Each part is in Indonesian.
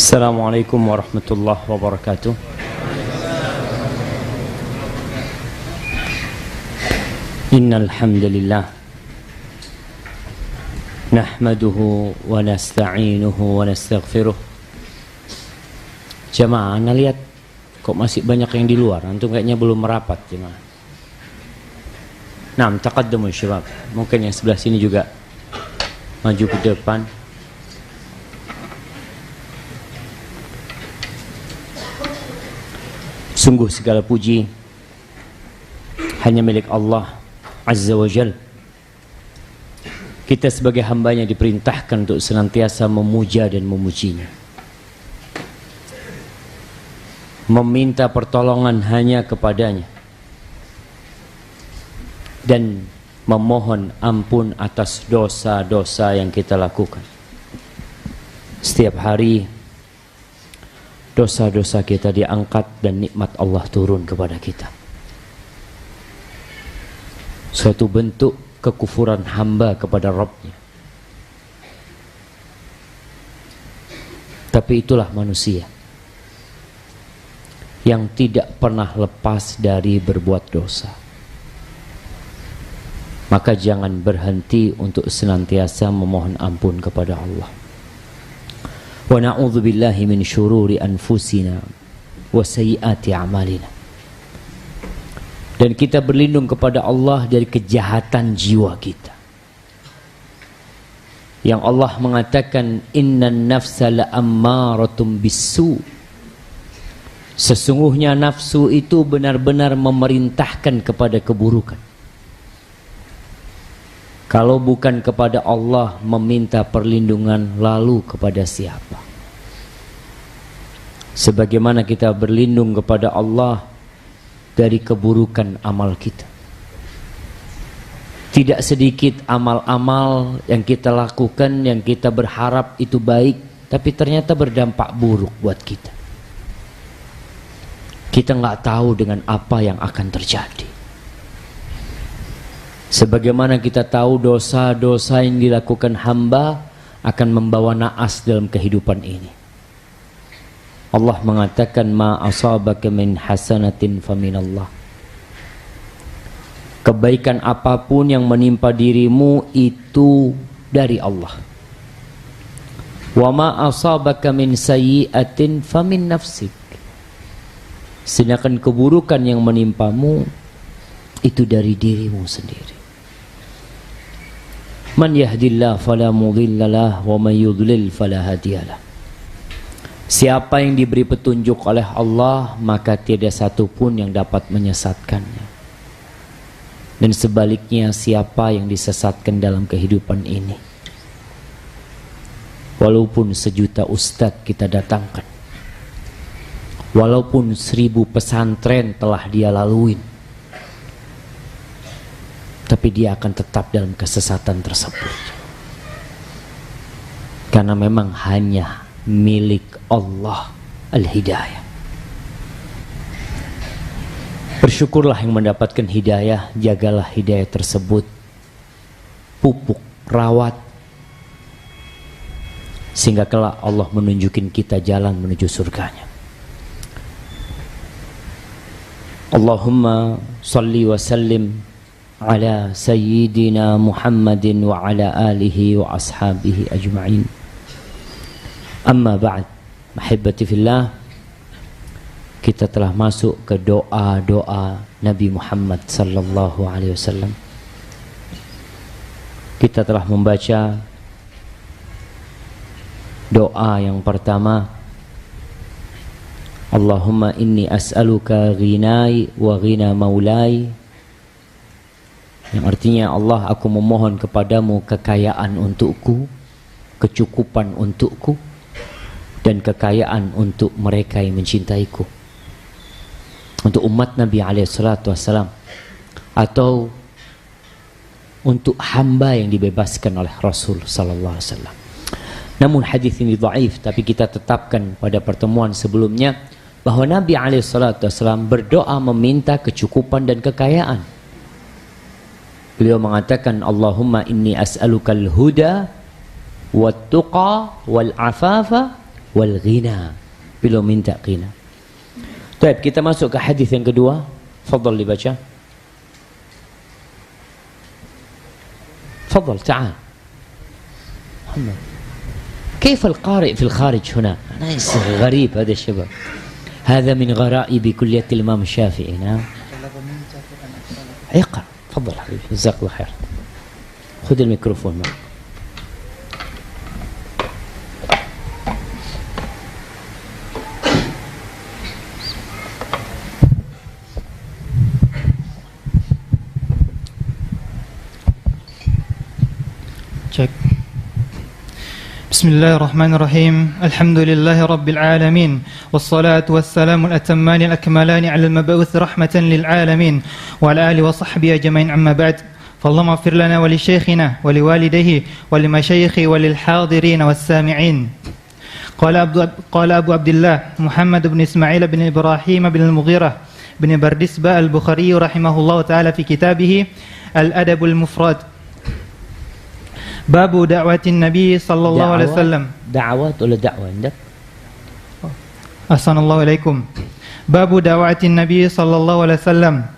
Assalamualaikum warahmatullahi wabarakatuh. Innal hamdalillah nahmaduhu wa nasta'inuhu wa nastaghfiruh. Jamaah, anda lihat kok masih banyak yang di luar, antum kayaknya belum merapat jemaah. Naam, taqaddamu syabab. Mungkin yang sebelah sini juga maju ke depan. Sungguh segala puji hanya milik Allah Azza wa Jal. Kita sebagai hambanya diperintahkan untuk senantiasa memuja dan memujinya, meminta pertolongan hanya kepadanya, dan memohon ampun atas dosa-dosa yang kita lakukan. Setiap hari dosa-dosa kita diangkat dan nikmat Allah turun kepada kita. Suatu bentuk kekufuran hamba kepada Rabbnya. Tapi itulah manusia yang tidak pernah lepas dari berbuat dosa. Maka jangan berhenti untuk senantiasa memohon ampun kepada Allah. Wa na'udzu billahi min syururi anfusina wa sayyiati a'malina. Dan kita berlindung kepada Allah dari kejahatan jiwa kita. Yang Allah mengatakan innan nafsa la'ammaratum bisu. Sesungguhnya nafsu itu benar-benar memerintahkan kepada keburukan. Kalau bukan kepada Allah, meminta perlindungan lalu kepada siapa? Sebagaimana kita berlindung kepada Allah dari keburukan amal kita. Tidak sedikit amal-amal yang kita lakukan, yang kita berharap itu baik, tapi ternyata berdampak buruk buat kita. Kita nggak tahu dengan apa yang akan terjadi. Sebagaimana kita tahu dosa-dosa yang dilakukan hamba akan membawa naas dalam kehidupan ini. Allah mengatakan ma asabaka min hasanatin faminallah. Kebaikan apapun yang menimpa dirimu itu dari Allah. Wa ma asabaka min sayyi'atin famin nafsik. Sedangkan keburukan yang menimpamu itu dari dirimu sendiri. Man yahdillah fala mudhillalah wa man yudlil fala hadiyalah. Siapa yang diberi petunjuk oleh Allah, maka tiada satu pun yang dapat menyesatkannya. Dan sebaliknya, siapa yang disesatkan dalam kehidupan ini, walaupun 1.000.000 ustadz kita datangkan, walaupun 1.000 pesantren telah dia laluin, tapi dia akan tetap dalam kesesatan tersebut. Karena memang hanya milik Allah al-hidayah. Bersyukurlah yang mendapatkan hidayah, jagalah hidayah tersebut, pupuk, rawat, sehingga kelak Allah menunjukin kita jalan menuju surganya. Allahumma salli wa sallim ala sayyidina Muhammadin wa ala alihi wa ashabihi ajma'in. Amma ba'd, mahibbati fillah, kita telah masuk ke doa-doa Nabi Muhammad sallallahu alaihi wasallam. Kita telah membaca doa yang pertama, Allahumma inni as'aluka ghinai wa ghina maulai, yang artinya Allah, aku memohon kepadamu kekayaan untukku, kecukupan untukku, dan kekayaan untuk mereka yang mencintaiku. Untuk umat Nabi SAW, atau untuk hamba yang dibebaskan oleh Rasul SAW. Namun hadis ini dhaif, tapi kita tetapkan pada pertemuan sebelumnya bahwa Nabi SAW berdoa meminta kecukupan dan kekayaan. Beliau mengatakan, Allahumma inni as'alukal huda wat tuqa wal afafa wal ghina. Belum minta ghina. Baik, kita masuk ke hadis yang kedua. Fadhal dibaca. Fadhal, ta'al. محمد كيف القارئ في الخارج هنا؟ ليس غريب هذا الشباب. هذا من غرائب كلية الإمام الشافعي. نعم. اقرأ. تفضل حبيبي، جزاك الله خير. خذ الميكروفون معك. Cek. Bismillahirrahmanirrahim. Alhamdulillahi rabbil alamin. Wassalatu wassalamu al-atamman al-akmalani 'ala al-mab'uth rahmatan lil alamin wa ala alihi wa sahbihi ajma'in, amma ba'd. Fallahumma ighfir lana wa li shaykhina wa li walidayhi wa li masyayikhi wa lil hadirin was sami'in. Qala Abu Abdullah Muhammad bin Ismail bin Ibrahim bin al-Mughirah bin Bardisbah al-Bukhari rahimahullahu ta'ala fi kitabih Al-Adabul Mufrad. Babu da'watin Nabi sallallahu alaihi wasallam. Da'wat wala da'wah عندك؟ Assalamualaikum alaikum. Babu da'watin Nabi sallallahu alaihi wasallam.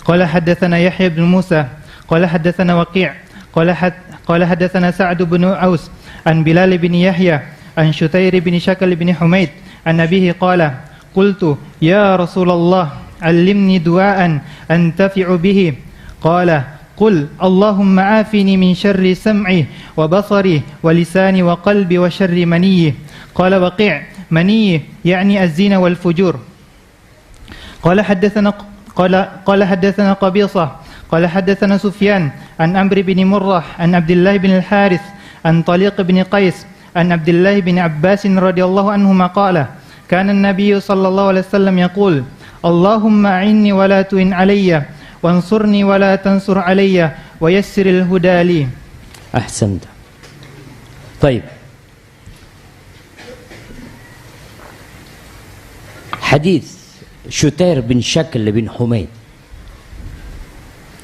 Qala hadatsana Yahya bin Musa, qala hadatsana Waqi', qala hadatsana Sa'd bin Aus an Bilal bin Yahya an Shutair bin Shakal bin Humaid an nabihi qala qultu ya Rasulullah allimni du'aan antafi'u bihi. Qala قل اللهم عافني من شر سمعي وبصري ولساني وقلبي وشر مني. قال وقيع مني يعني الزنا والفجور. قال حدثنا قبيصة قال حدثنا سفيان عن عمرو بن مرة عن عبد الله بن الحارث عن طليق بن قيس عن عبد الله بن عباس رضي الله عنهما قال كان النبي صلى الله عليه وسلم يقول اللهم أعني ولا تعن علي وانصرني ولا تنصر علي ويسر الهدى لي. أحسنت. طيب. Hadis Shutair bin Shakal bin Humaid,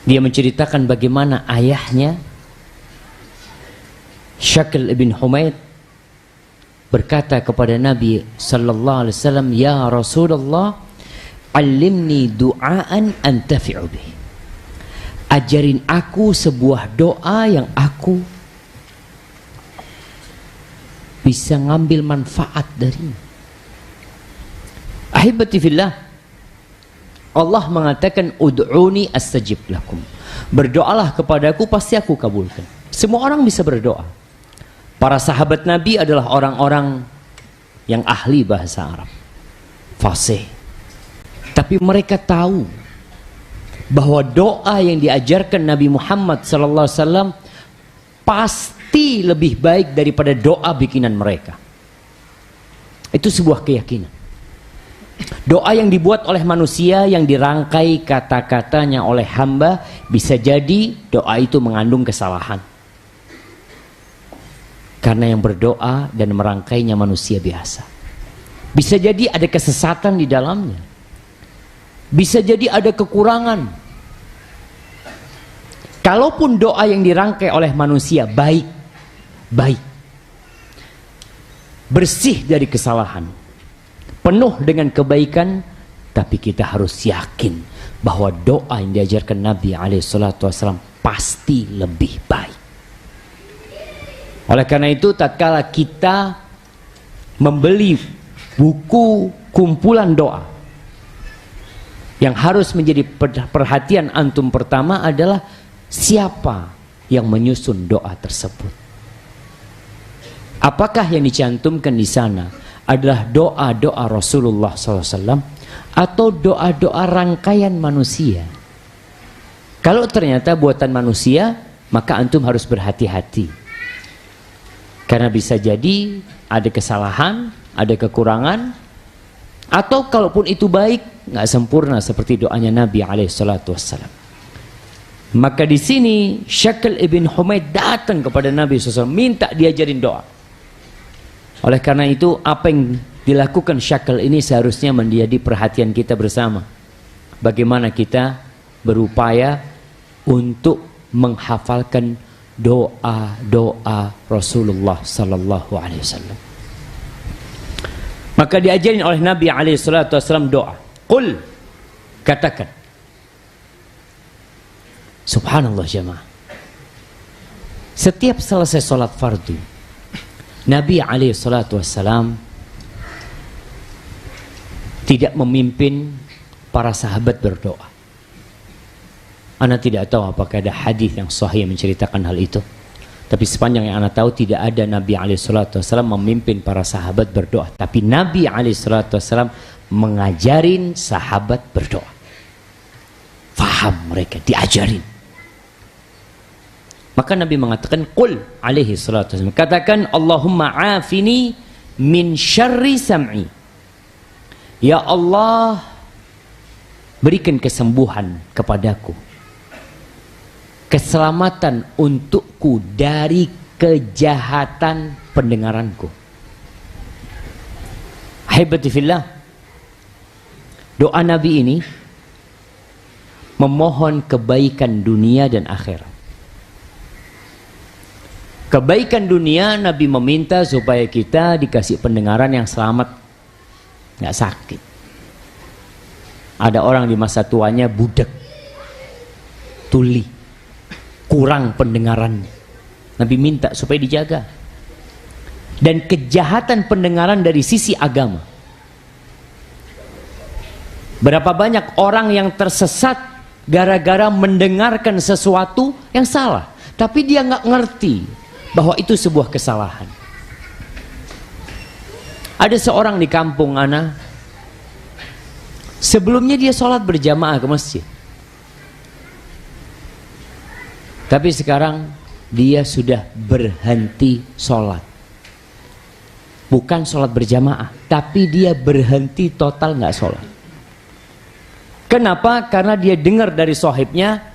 dia menceritakan bagaimana ayahnya Shakal bin Humaid berkata kepada Nabi sallallahu alaihi wasallam, "Ya Rasulullah, allimni du'aan antafi'u bih." Ajarin aku sebuah doa yang aku bisa ngambil manfaat darinya. Ahibati fillah, Allah mengatakan ud'uni astajib lakum. Berdoalah kepadaku pasti aku kabulkan. Semua orang bisa berdoa. Para sahabat Nabi adalah orang-orang yang ahli bahasa Arab, fasih. Tapi mereka tahu bahwa doa yang diajarkan Nabi Muhammad SAW pasti lebih baik daripada doa bikinan mereka. Itu sebuah keyakinan. Doa yang dibuat oleh manusia, yang dirangkai kata-katanya oleh hamba, bisa jadi doa itu mengandung kesalahan. Karena yang berdoa dan merangkainya manusia biasa. Bisa jadi ada kesesatan di dalamnya. Bisa jadi ada kekurangan. Kalaupun doa yang dirangkai oleh manusia baik, bersih dari kesalahan, penuh dengan kebaikan, tapi kita harus yakin bahwa doa yang diajarkan Nabi SAW pasti lebih baik. Oleh karena itu, tatkala kita membeli buku kumpulan doa, yang harus menjadi perhatian antum pertama adalah siapa yang menyusun doa tersebut. Apakah yang dicantumkan di sana adalah doa-doa Rasulullah SAW atau doa-doa rangkaian manusia? Kalau ternyata buatan manusia, maka antum harus berhati-hati. Karena bisa jadi ada kesalahan, ada kekurangan, atau kalaupun itu baik, nggak sempurna seperti doanya Nabi SAW. Maka di sini Shakal ibn Humaid datang kepada Nabi SAW, minta diajarin doa. Oleh karena itu, apa yang dilakukan Shakal ini seharusnya menjadi perhatian kita bersama. Bagaimana kita berupaya untuk menghafalkan doa-doa Rasulullah SAW. Maka diajarin oleh Nabi SAW doa. Qul, katakan. Subhanallah jemaah. Setiap selesai sholat fardu, Nabi SAW tidak memimpin para sahabat berdoa. Ana tidak tahu apakah ada hadis yang sahih yang menceritakan hal itu. Tapi sepanjang yang Anda tahu, tidak ada Nabi SAW memimpin para sahabat berdoa. Tapi Nabi SAW mengajarin sahabat berdoa. Faham mereka, diajarin. Maka Nabi mengatakan, Qul alaihi salatu wassalam, katakan, Allahumma afini min syarri sam'i. Ya Allah, berikan kesembuhan kepadaku, keselamatan untukku dari kejahatan pendengaranku. Ahibati fillah, doa Nabi ini memohon kebaikan dunia dan akhirat. Kebaikan dunia, Nabi meminta supaya kita dikasih pendengaran yang selamat, nggak sakit. Ada orang di masa tuanya budak, tuli, kurang pendengarannya. Nabi minta supaya dijaga. Dan kejahatan pendengaran dari sisi agama. Berapa banyak orang yang tersesat gara-gara mendengarkan sesuatu yang salah, tapi dia nggak ngerti bahwa itu sebuah kesalahan. Ada seorang di kampung ana, sebelumnya dia sholat berjamaah ke masjid, tapi sekarang dia sudah berhenti sholat. Bukan sholat berjamaah, tapi dia berhenti total nggak sholat. Kenapa? Karena dia dengar dari sohibnya,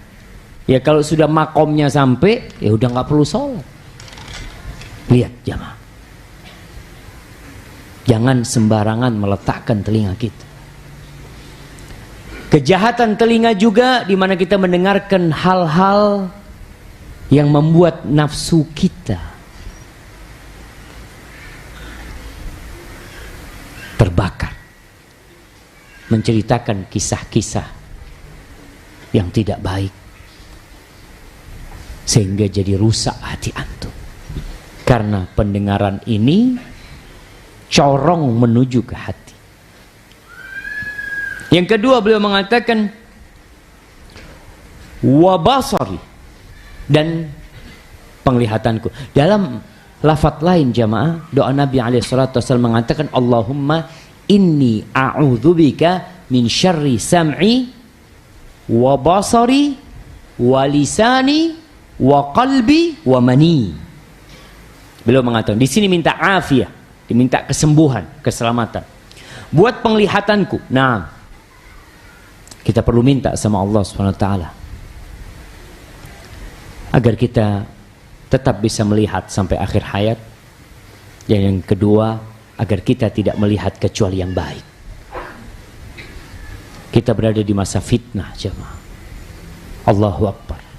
ya kalau sudah makomnya sampai, ya udah nggak perlu sholat. Lihat jamaah, jangan sembarangan meletakkan telinga kita. Kejahatan telinga juga di mana kita mendengarkan hal-hal yang membuat nafsu kita terbakar, menceritakan kisah-kisah yang tidak baik, sehingga jadi rusak hati antum. Karena pendengaran ini corong menuju ke hati. Yang kedua, beliau mengatakan wabasari, dan penglihatanku. Dalam lafaz lain jamaah, doa Nabi SAW mengatakan, Allahumma inni a'udzubika min syarri sam'i wa basari wa lisani wa qalbi wa mani. Beliau mengatakan, di sini minta afiah, diminta kesembuhan, keselamatan. Buat penglihatanku. Nah, kita perlu minta sama Allah SWT agar kita tetap bisa melihat sampai akhir hayat. Dan yang kedua, agar kita tidak melihat kecuali yang baik. Kita berada di masa fitnah jemaah. Allahu Akbar.